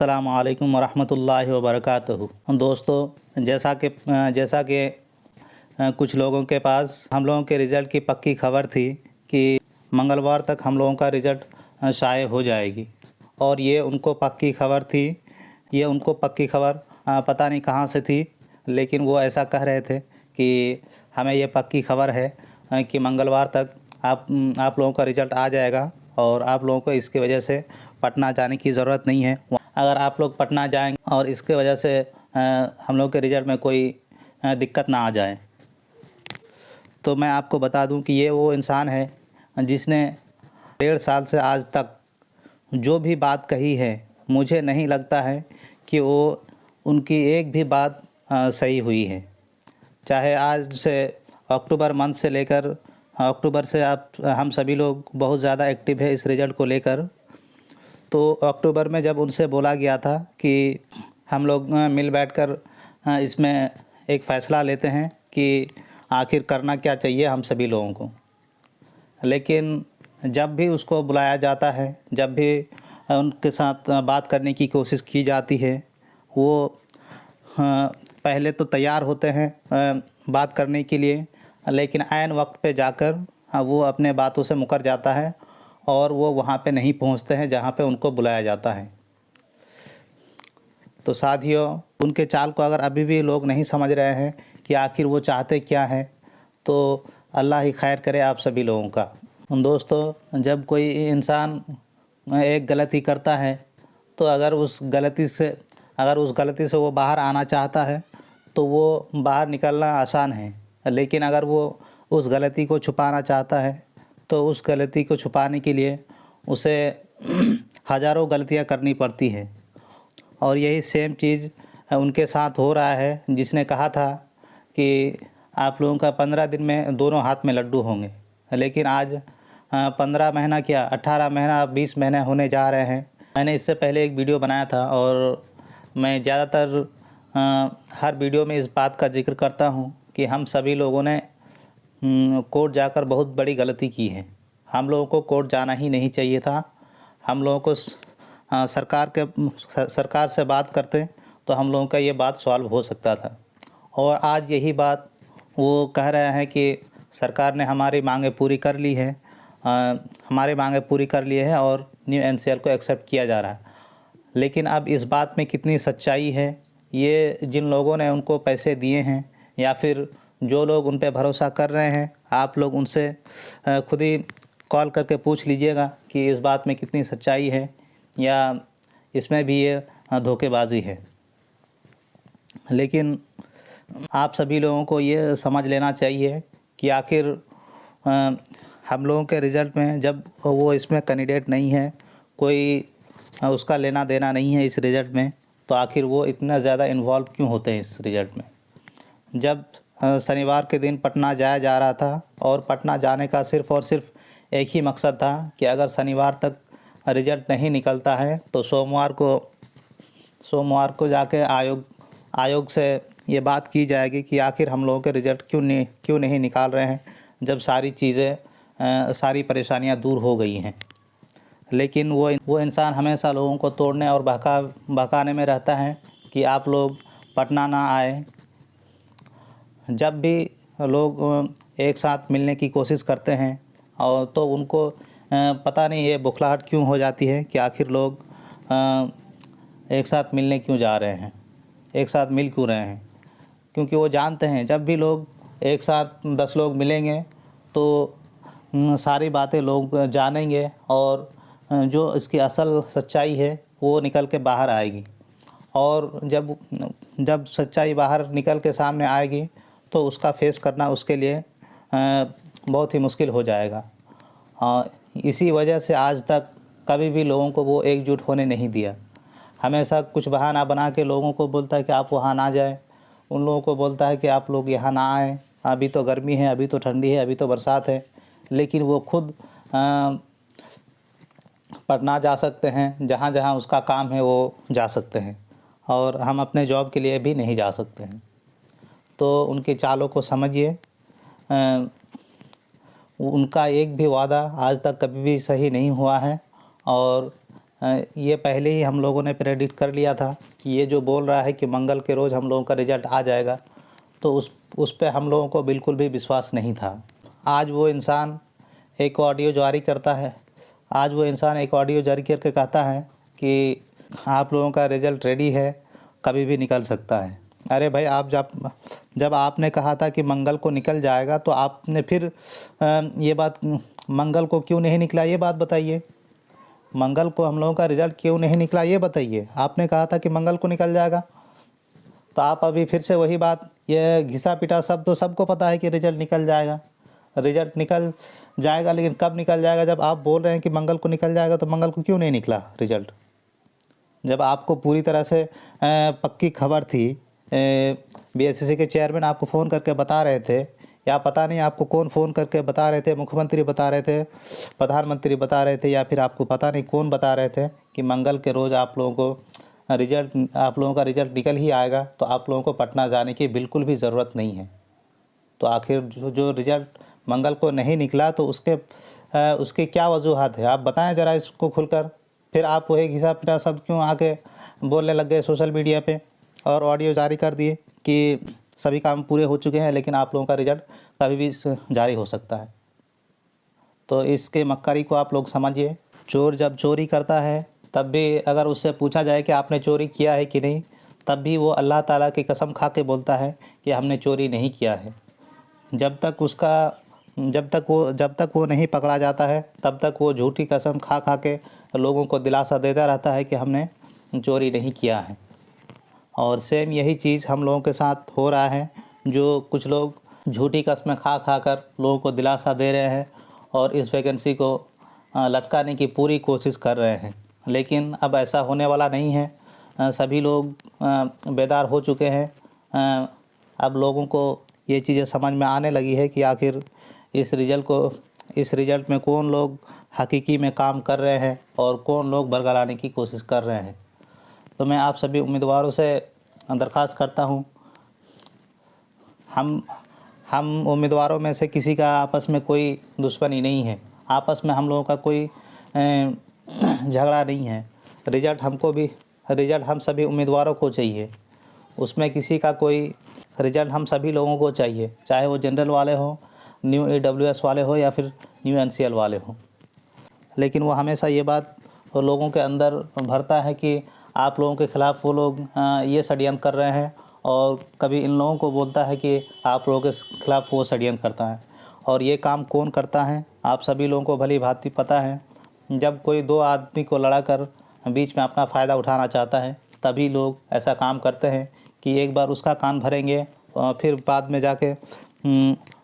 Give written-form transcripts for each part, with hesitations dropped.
अस्सलामु अलैकुम वरहमतुल्लाहि वबरकातुहू। दोस्तों, जैसा कि कुछ लोगों के पास हम लोगों के रिज़ल्ट की पक्की खबर थी कि मंगलवार तक हम लोगों का रिज़ल्ट शाये हो जाएगी, और ये उनको पक्की खबर थी। ये उनको पक्की खबर पता नहीं कहाँ से थी, लेकिन वो ऐसा कह रहे थे कि हमें ये पक्की खबर है कि मंगलवार तक आप लोगों का रिज़ल्ट आ जाएगा और आप लोगों को इसकी वजह से पटना जाने की ज़रूरत नहीं है। अगर आप लोग पटना जाएंगे और इसके वजह से हम लोग के रिज़ल्ट में कोई दिक्कत ना आ जाए, तो मैं आपको बता दूं कि ये वो इंसान है जिसने 1.5 साल से आज तक जो भी बात कही है, मुझे नहीं लगता है कि वो उनकी एक भी बात सही हुई है। चाहे आज से अक्टूबर मंथ से लेकर अक्टूबर से हम सभी लोग बहुत ज़्यादा एक्टिव है इस रिज़ल्ट को लेकर। तो अक्टूबर में जब उनसे बोला गया था कि हम लोग मिल बैठकर इसमें एक फ़ैसला लेते हैं कि आखिर करना क्या चाहिए हम सभी लोगों को, लेकिन जब भी उसको बुलाया जाता है, जब भी उनके साथ बात करने की कोशिश की जाती है, वो पहले तो तैयार होते हैं बात करने के लिए, लेकिन ऐन वक्त पे जाकर वो अपने बातों से मुकर जाता है और वो वहाँ पे नहीं पहुँचते हैं जहाँ पे उनको बुलाया जाता है। तो साथियों, उनके चाल को अगर अभी भी लोग नहीं समझ रहे हैं कि आखिर वो चाहते क्या हैं, तो अल्लाह ही खैर करे आप सभी लोगों का। दोस्तों, जब कोई इंसान एक गलती करता है, तो अगर उस गलती से वो बाहर आना चाहता है तो वो बाहर निकलना आसान है, लेकिन अगर वो उस गलती को छुपाना चाहता है तो उस गलती को छुपाने के लिए उसे हज़ारों गलतियां करनी पड़ती हैं। और यही सेम चीज़ उनके साथ हो रहा है, जिसने कहा था कि आप लोगों का 15 दिन में दोनों हाथ में लड्डू होंगे, लेकिन आज 15 महीना क्या 18 महीना 20 महीने होने जा रहे हैं। मैंने इससे पहले एक वीडियो बनाया था और मैं ज़्यादातर हर वीडियो में इस बात का जिक्र करता हूँ कि हम सभी लोगों ने कोर्ट जाकर बहुत बड़ी गलती की है। हम लोगों को कोर्ट जाना ही नहीं चाहिए था। हम लोगों को सरकार से बात करते तो हम लोगों का ये बात सॉल्व हो सकता था। और आज यही बात वो कह रहे हैं कि सरकार ने हमारी मांगें पूरी कर ली है, हमारी मांगें पूरी कर ली है और न्यू एनसीएल को एक्सेप्ट किया जा रहा है। लेकिन अब इस बात में कितनी सच्चाई है, ये जिन लोगों ने उनको पैसे दिए हैं या फिर जो लोग उन पे भरोसा कर रहे हैं, आप लोग उनसे खुद ही कॉल करके पूछ लीजिएगा कि इस बात में कितनी सच्चाई है या इसमें भी ये धोखेबाजी है। लेकिन आप सभी लोगों को ये समझ लेना चाहिए कि आखिर हम लोगों के रिज़ल्ट में जब वो इसमें कैंडिडेट नहीं है, कोई उसका लेना देना नहीं है इस रिज़ल्ट में, तो आखिर वो इतना ज़्यादा इन्वॉल्व क्यों होते हैं इस रिज़ल्ट में। जब शनिवार के दिन पटना जाया जा रहा था और पटना जाने का सिर्फ़ और सिर्फ एक ही मकसद था कि अगर शनिवार तक रिज़ल्ट नहीं निकलता है तो सोमवार को जाके आयोग से ये बात की जाएगी कि आखिर हम लोगों के रिज़ल्ट क्यों नहीं निकाल रहे हैं, जब सारी परेशानियां दूर हो गई हैं। लेकिन वो इंसान हमेशा लोगों को तोड़ने और बहकाने में रहता है कि आप लोग पटना ना आए। जब भी लोग एक साथ मिलने की कोशिश करते हैं और तो उनको पता नहीं ये बुखलाहट क्यों हो जाती है कि आखिर लोग एक साथ मिलने क्यों जा रहे हैं, एक साथ मिल क्यों रहे हैं। क्योंकि वो जानते हैं जब भी लोग एक साथ 10 लोग मिलेंगे तो सारी बातें लोग जानेंगे और जो इसकी असल सच्चाई है वो निकल के बाहर आएगी। और जब सच्चाई बाहर निकल के सामने आएगी तो उसका फेस करना उसके लिए बहुत ही मुश्किल हो जाएगा। इसी वजह से आज तक कभी भी लोगों को वो एकजुट होने नहीं दिया। हमेशा कुछ बहाना बना के लोगों को बोलता है कि आप वहाँ ना जाएं, उन लोगों को बोलता है कि आप लोग यहाँ ना आएँ, अभी तो गर्मी है, अभी तो ठंडी है, अभी तो बरसात है। लेकिन वो खुद पटना जा सकते हैं, जहाँ जहाँ उसका काम है वो जा सकते हैं, और हम अपने जॉब के लिए भी नहीं जा सकते हैं। तो उनकी चालों को समझिए। उनका एक भी वादा आज तक कभी भी सही नहीं हुआ है और ये पहले ही हम लोगों ने प्रेडिक्ट कर लिया था कि ये जो बोल रहा है कि मंगल के रोज़ हम लोगों का रिज़ल्ट आ जाएगा, तो उस पे हम लोगों को बिल्कुल भी विश्वास नहीं था। आज वो इंसान एक ऑडियो जारी करता है, आज वो इंसान एक ऑडियो जारी करके कहता है कि आप लोगों का रिज़ल्ट रेडी है, कभी भी निकल सकता है। अरे भाई, आप जब आपने कहा था कि मंगल को निकल जाएगा, तो आपने फिर ये बात मंगल को क्यों नहीं निकला, ये बात बताइए। मंगल को हम लोगों का रिज़ल्ट क्यों नहीं निकला, ये बताइए। आपने कहा था कि मंगल को निकल जाएगा, तो आप अभी फिर से वही बात, ये घिसा पिटा सब, तो सबको पता है कि रिज़ल्ट निकल जाएगा। रिज़ल्ट निकल जाएगा, लेकिन कब निकल जाएगा? जब आप बोल रहे हैं कि मंगल को निकल जाएगा, तो मंगल को क्यों नहीं निकला रिज़ल्ट? जब आपको पूरी तरह से पक्की खबर थी, बीएसएससी के चेयरमैन आपको फ़ोन करके बता रहे थे, या पता नहीं आपको कौन फ़ोन करके बता रहे थे, मुख्यमंत्री बता रहे थे, प्रधानमंत्री बता रहे थे, या फिर आपको पता नहीं कौन बता रहे थे कि मंगल के रोज़ आप लोगों का रिज़ल्ट निकल ही आएगा, तो आप लोगों को पटना जाने की बिल्कुल भी ज़रूरत नहीं है। तो आखिर जो रिज़ल्ट मंगल को नहीं निकला, तो उसकी क्या वजूहत है, आप बताएं ज़रा इसको खुलकर। फिर आप वही घिसा पिटा सब क्यों आके बोलने लग गए सोशल मीडिया पे, और ऑडियो जारी कर दिए कि सभी काम पूरे हो चुके हैं, लेकिन आप लोगों का रिज़ल्ट कभी भी जारी हो सकता है। तो इसके मक्कारी को आप लोग समझिए। चोर जब चोरी करता है, तब भी अगर उससे पूछा जाए कि आपने चोरी किया है कि नहीं, तब भी वो अल्लाह ताला की कसम खा के बोलता है कि हमने चोरी नहीं किया है। जब तक वो नहीं पकड़ा जाता है, तब तक वो झूठी कसम खा के लोगों को दिलासा देता रहता है कि हमने चोरी नहीं किया है। और सेम यही चीज़ हम लोगों के साथ हो रहा है, जो कुछ लोग झूठी कस्में खा कर लोगों को दिलासा दे रहे हैं और इस वैकेंसी को लटकाने की पूरी कोशिश कर रहे हैं। लेकिन अब ऐसा होने वाला नहीं है। सभी लोग बेदार हो चुके हैं। अब लोगों को ये चीज़ें समझ में आने लगी है कि आखिर इस रिज़ल्ट में कौन लोग हकीकी में काम कर रहे हैं और कौन लोग बरगलाने की कोशिश कर रहे हैं। तो मैं आप सभी उम्मीदवारों से दरख्वास्त करता हूँ, हम उम्मीदवारों में से किसी का आपस में कोई दुश्मनी नहीं है, आपस में हम लोगों का कोई झगड़ा नहीं है। रिज़ल्ट हम सभी उम्मीदवारों को चाहिए, उसमें किसी का कोई रिज़ल्ट हम सभी लोगों को चाहिए, चाहे वो जनरल वाले हों, न्यू AWS वाले हो, या फिर न्यू NCL वाले हों। लेकिन वो हमेशा ये बात लोगों के अंदर भरता है कि आप लोगों के ख़िलाफ़ वो लोग ये षड्यंत्र कर रहे हैं, और कभी इन लोगों को बोलता है कि आप लोगों के ख़िलाफ़ वो षड्यंत्र करता है। और ये काम कौन करता है, आप सभी लोगों को भली भांति पता है। जब कोई दो आदमी को लड़ाकर बीच में अपना फ़ायदा उठाना चाहता है, तभी लोग ऐसा काम करते हैं कि एक बार उसका कान भरेंगे, फिर बाद में जाके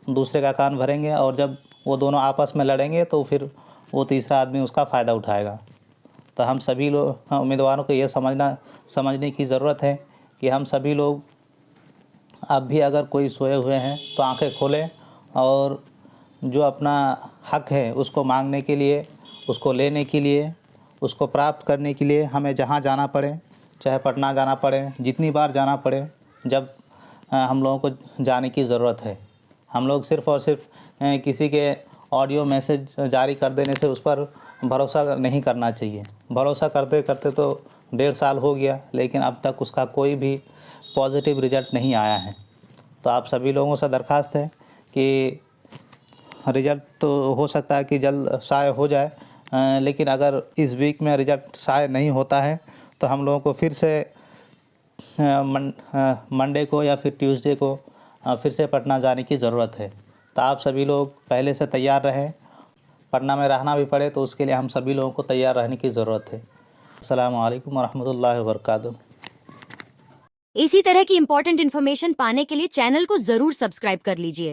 दूसरे का कान भरेंगे, और जब वो दोनों आपस में लड़ेंगे, तो फिर वो तीसरा आदमी उसका फ़ायदा उठाएगा। तो हम सभी लोग उम्मीदवारों को ये समझने की ज़रूरत है कि हम सभी लोग, अब भी अगर कोई सोए हुए हैं तो आंखें खोलें, और जो अपना हक है उसको मांगने के लिए, उसको लेने के लिए, उसको प्राप्त करने के लिए हमें जहाँ जाना पड़े, चाहे पटना जाना पड़े, जितनी बार जाना पड़े, जब हम लोगों को जाने की ज़रूरत है। हम लोग सिर्फ़ और सिर्फ किसी के ऑडियो मैसेज जारी कर देने से उस पर भरोसा नहीं करना चाहिए। भरोसा करते करते तो 1.5 साल हो गया, लेकिन अब तक उसका कोई भी पॉजिटिव रिज़ल्ट नहीं आया है। तो आप सभी लोगों से दरख्वास्त है कि रिज़ल्ट तो हो सकता है कि जल्द शाये हो जाए, लेकिन अगर इस वीक में रिज़ल्ट शाये नहीं होता है, तो हम लोगों को फिर से मंडे को या फिर ट्यूसडे को फिर से पटना जाने की ज़रूरत है। तो आप सभी लोग पहले से तैयार रहें। पटना में रहना भी पड़े तो उसके लिए हम सभी लोगों को तैयार रहने की ज़रूरत है। अस्सलामु अलैकुम वरहमतुल्लाहि वबरकातुहू। इसी तरह की इंपॉर्टेंट इन्फॉर्मेशन पाने के लिए चैनल को जरूर सब्सक्राइब कर लीजिए।